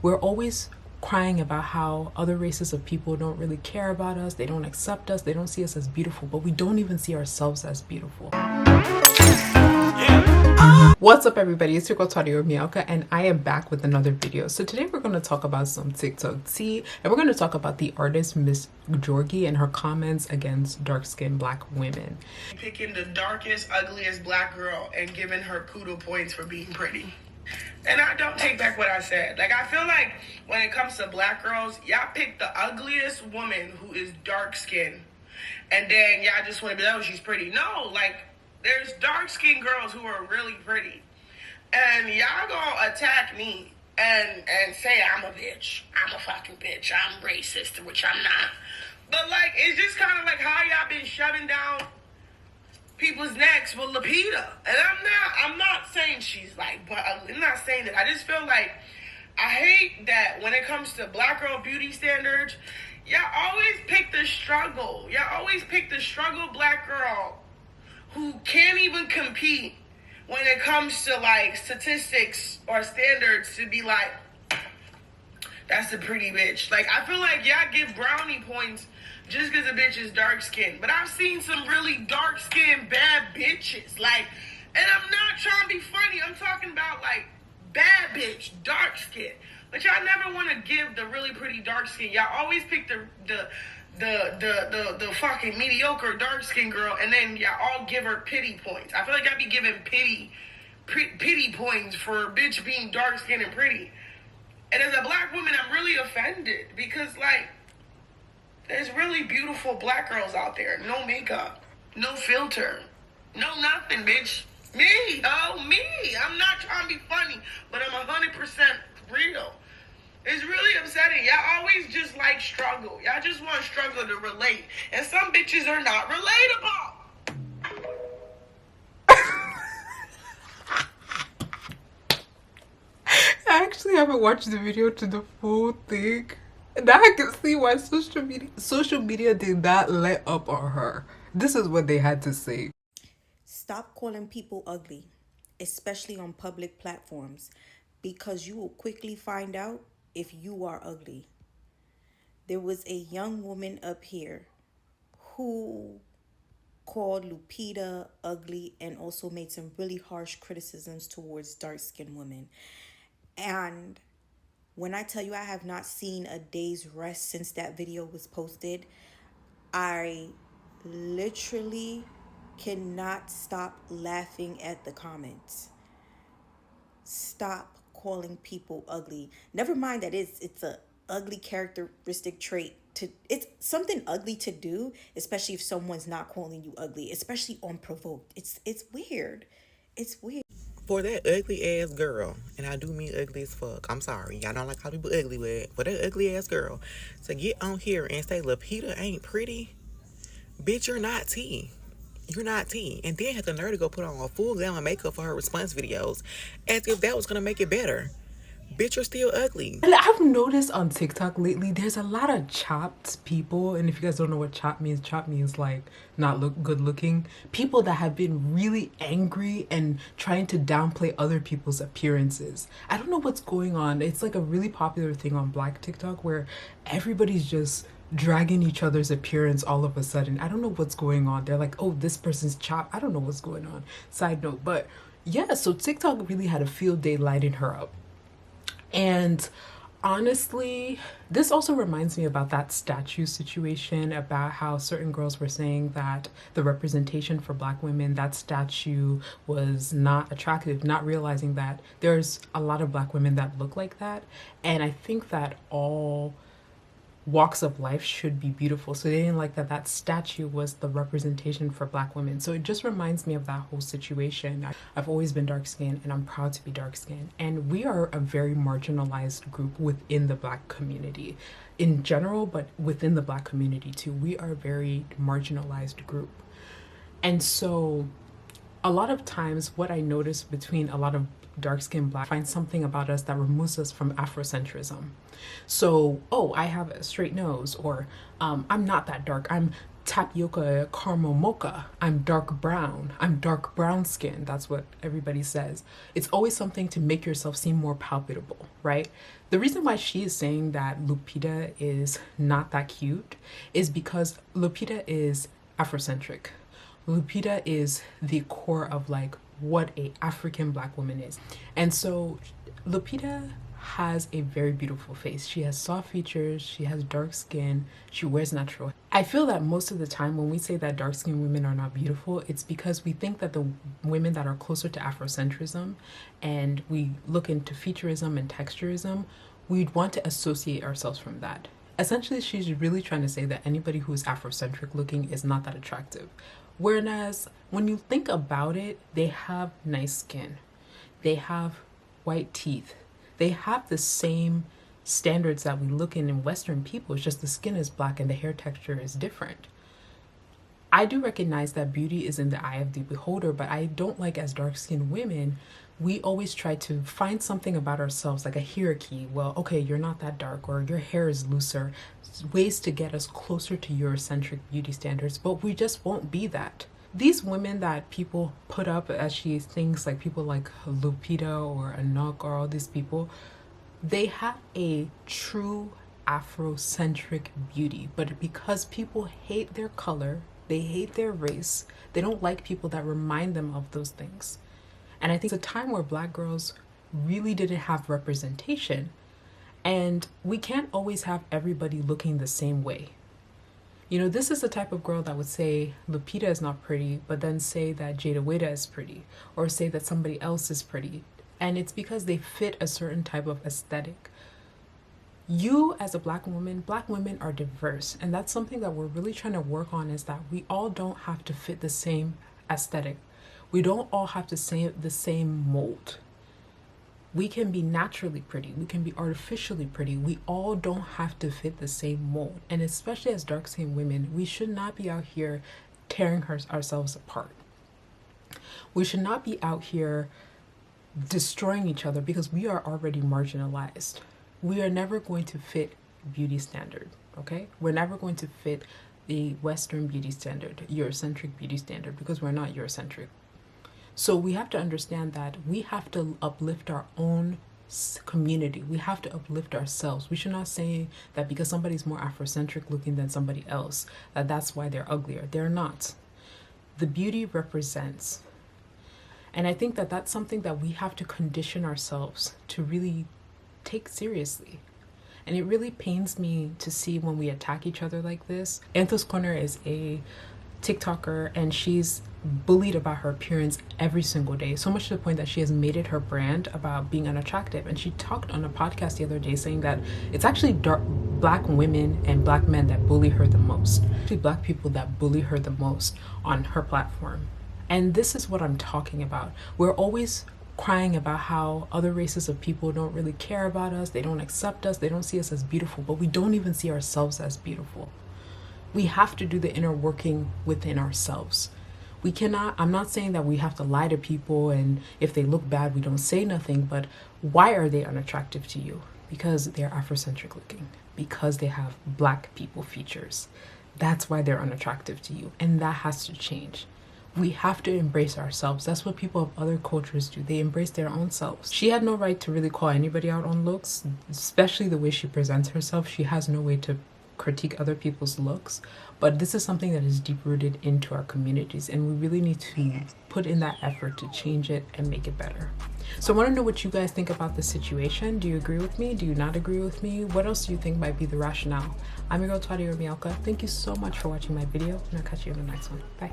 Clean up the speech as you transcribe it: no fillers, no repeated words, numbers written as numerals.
We're always crying about how other races of people don't really care about us, they don't accept us, they don't see us as beautiful, but we don't even see ourselves as beautiful. What's up everybody, it's your girl tuadior, and I am back with another video. So today we're going to talk about some TikTok tea, and we're going to talk about the artist Miss Jorgie and her comments against dark-skinned black women. Picking the darkest, ugliest black girl and giving her kudo points for being pretty. And I don't take back what I said. Like, I feel like when it comes to black girls, y'all pick the ugliest woman who is dark-skinned, and then y'all just want to be like, oh, she's pretty. No, like, there's dark-skinned girls who are really pretty. And y'all gonna attack me and say I'm a bitch. I'm a fucking bitch. I'm racist, which I'm not. But, like, it's just kind of like how y'all been shoving down people's necks with Lupita. And I'm not saying she's like, but I'm not saying that. I just feel like I hate that when it comes to black girl beauty standards, y'all always pick the struggle. Y'all always pick the struggle black girl who can't even compete when it comes to like statistics or standards to be like, that's a pretty bitch. Like, I feel like y'all give brownie points just because a bitch is dark-skinned. But I've seen some really dark-skinned bad bitches. Like, and I'm not trying to be funny. I'm talking about, like, bad bitch, dark-skinned. But y'all never want to give the really pretty dark-skinned. Y'all always pick the fucking mediocre dark-skinned girl, and then y'all all give her pity points. I feel like y'all be giving pity points for a bitch being dark-skinned and pretty. And as a black woman, I'm really offended because, like, there's really beautiful black girls out there. No makeup, no filter, no nothing, bitch. Me, oh, me. I'm not trying to be funny, but I'm 100% real. It's really upsetting. Y'all always just like struggle. Y'all just want struggle to relate. And some bitches are not relatable. I actually haven't watched the video to the full thing. Now I can see why social media did not let up on her. This is what they had to say. Stop calling people ugly, especially on public platforms, because you will quickly find out if you are ugly. There was a young woman up here who called Lupita ugly and also made some really harsh criticisms towards dark-skinned women. And when I tell you I have not seen a day's rest since that video was posted, I literally cannot stop laughing at the comments. Stop calling people ugly. Never mind that it's a ugly characteristic trait. It's something ugly to do, especially if someone's not calling you ugly, especially unprovoked. It's weird. It's weird. For that ugly ass girl, and I do mean ugly as fuck, I'm sorry, y'all don't like how people ugly, but for that ugly ass girl to get on here and say Lupita ain't pretty, bitch, you're not T. You're not T. And then had the nerve to go put on a full gown of makeup for her response videos as if that was gonna make it better. Bitch, you're still ugly. And I've noticed on TikTok lately, there's a lot of chopped people. And if you guys don't know what chop means like not look good looking. People that have been really angry and trying to downplay other people's appearances. I don't know what's going on. It's like a really popular thing on Black TikTok where everybody's just dragging each other's appearance all of a sudden. I don't know what's going on. They're like, oh, this person's chopped. I don't know what's going on. Side note. But yeah, so TikTok really had a field day lighting her up. And honestly, this also reminds me about that statue situation, about how certain girls were saying that the representation for black women, that statue was not attractive, not realizing that there's a lot of black women that look like that. And I think that all walks of life should be beautiful. So they didn't like that statue was the representation for black women. So it just reminds me of that whole situation. I've always been dark-skinned and I'm proud to be dark-skinned. And we are a very marginalized group within the black community in general, but within the black community too. We are a very marginalized group. And so a lot of times what I notice between a lot of dark-skinned black find something about us that removes us from Afrocentrism. So, oh, I have a straight nose, or I'm not that dark, I'm tapioca caramel mocha. I'm dark brown. I'm dark brown skin. That's what everybody says. It's always something to make yourself seem more palpable, right? The reason why she is saying that Lupita is not that cute is because Lupita is Afrocentric. Lupita is the core of like what a African black woman is. And so Lupita has a very beautiful face. She has soft features, she has dark skin, she wears natural. I feel that most of the time when we say that dark skinned women are not beautiful, it's because we think that the women that are closer to Afrocentrism and we look into featureism and texturism, we'd want to associate ourselves from that. Essentially, she's really trying to say that anybody who is Afrocentric looking is not that attractive. Whereas when you think about it, they have nice skin, they have white teeth, they have the same standards that we look in Western people. It's just the skin is black and the hair texture is different. I do recognize that beauty is in the eye of the beholder, but I don't like, as dark-skinned women, we always try to find something about ourselves, like a hierarchy. Well, okay, you're not that dark, or your hair is looser. Ways to get us closer to Eurocentric beauty standards, but we just won't be that. These women that people put up as she thinks, like people like Lupita or Anok or all these people, they have a true Afrocentric beauty, but because people hate their color, they hate their race, they don't like people that remind them of those things. And I think it's a time where black girls really didn't have representation, and we can't always have everybody looking the same way. You know, this is the type of girl that would say Lupita is not pretty, but then say that Jada Weda is pretty, or say that somebody else is pretty. And it's because they fit a certain type of aesthetic. You as a black women are diverse. And that's something that we're really trying to work on, is that we all don't have to fit the same aesthetic. We don't all have to say the same mold. We can be naturally pretty. We can be artificially pretty. We all don't have to fit the same mold. And especially as dark-skinned women, we should not be out here tearing ourselves apart. We should not be out here destroying each other because we are already marginalized. We are never going to fit beauty standard, okay? We're never going to fit the Western beauty standard, Eurocentric beauty standard, because we're not Eurocentric. So we have to understand that we have to uplift our own community. We have to uplift ourselves. We should not say that because somebody's more Afrocentric looking than somebody else, that's why they're uglier. They're not. The beauty represents. And I think that that's something that we have to condition ourselves to really take seriously. And it really pains me to see when we attack each other like this. Anthos Corner is a TikToker, and she's bullied about her appearance every single day, so much to the point that she has made it her brand about being unattractive. And she talked on a podcast the other day saying that it's actually black women and black men that bully her the most. Actually, black people that bully her the most on her platform. And this is what I'm talking about. We're always crying about how other races of people don't really care about us, they don't accept us, they don't see us as beautiful, but we don't even see ourselves as beautiful. We have to do the inner working within ourselves. We cannot, I'm not saying that we have to lie to people and if they look bad, we don't say nothing, but why are they unattractive to you? Because they're Afrocentric looking, because they have black people features. That's why they're unattractive to you, and that has to change. We have to embrace ourselves. That's what people of other cultures do. They embrace their own selves. She had no right to really call anybody out on looks, especially the way she presents herself. She has no way to critique other people's looks, but this is something that is deep rooted into our communities, and we really need to put in that effort to change it and make it better. So I want to know what you guys think about this situation. Do you agree with me? Do you not agree with me? What else do you think might be the rationale? I'm your girl tuadior. Thank you so much for watching my video, and I'll catch you in the next one. Bye.